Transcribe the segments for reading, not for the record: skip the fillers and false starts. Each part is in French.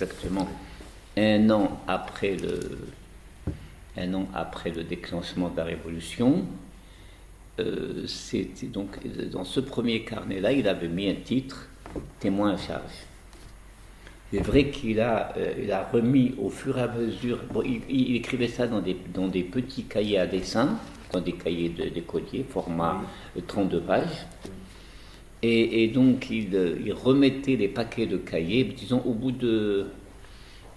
exactement un an après le déclenchement de la Révolution. C'était donc dans ce premier carnet-là, il avait mis un titre, témoin à charge. C'est vrai qu'il a remis au fur et à mesure. Bon, il écrivait ça dans des petits cahiers à dessin, dans des cahiers d'écolier, format 32 pages. Et donc il remettait les paquets de cahiers, disons au bout de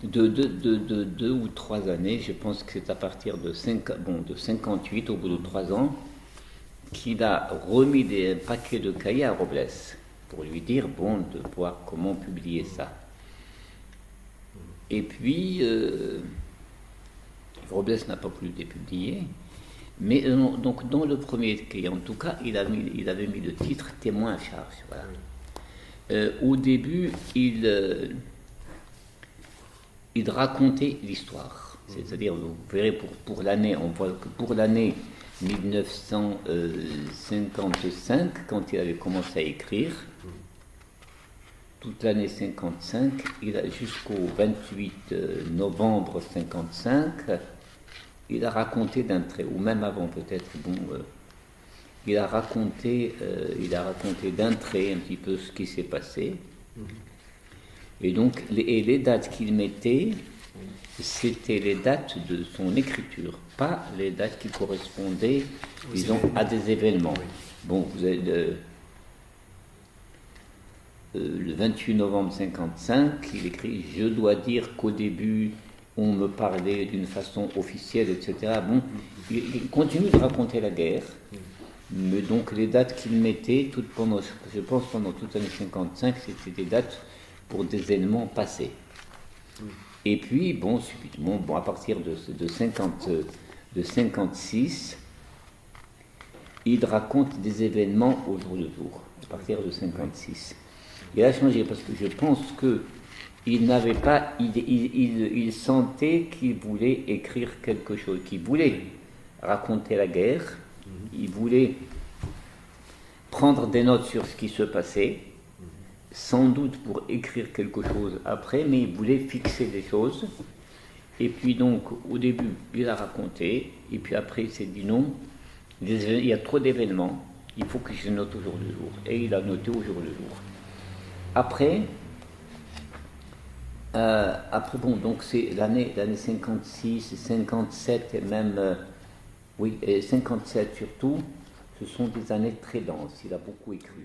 2 ou 3 années, je pense que c'est à partir de 58, au bout de 3 ans, qu'il a remis des paquets de cahiers à Robles pour lui dire de voir comment publier ça. Et puis Robles n'a pas pu les publier, mais donc dans le premier cahier, en tout cas, il avait mis le titre témoin à charge. Voilà. Au début, il racontait l'histoire, c'est-à-dire, vous verrez pour l'année, on voit que pour l'année 1955, quand il avait commencé à écrire, toute l'année 55, jusqu'au 28 novembre 55, il a raconté d'un trait, ou même avant peut-être, il a raconté d'un trait un petit peu ce qui s'est passé. Et donc, les dates qu'il mettait, c'était les dates de son écriture, pas les dates qui correspondaient, disons, à des événements. Bon, vous avez le 28 novembre 55, il écrit « Je dois dire qu'au début, on me parlait d'une façon officielle, etc. » Bon, il continue de raconter la guerre, mais donc les dates qu'il mettait, je pense pendant toute l'année 55, c'était des dates pour des événements passés. Et puis, subitement, à partir de 56, il raconte des événements au jour le jour, à partir de 56. Il a changé parce que je pense qu'il n'avait pas, il sentait qu'il voulait écrire quelque chose, qu'il voulait raconter la guerre, il voulait prendre des notes sur ce qui se passait, sans doute pour écrire quelque chose après, mais il voulait fixer des choses. Et puis donc, au début, il a raconté, et puis après, il s'est dit non, il y a trop d'événements, il faut que je note au jour le jour. Et il a noté au jour le jour. Après, donc c'est l'année 56, 57 et même, et 57 surtout, ce sont des années très denses. Il a beaucoup écrit.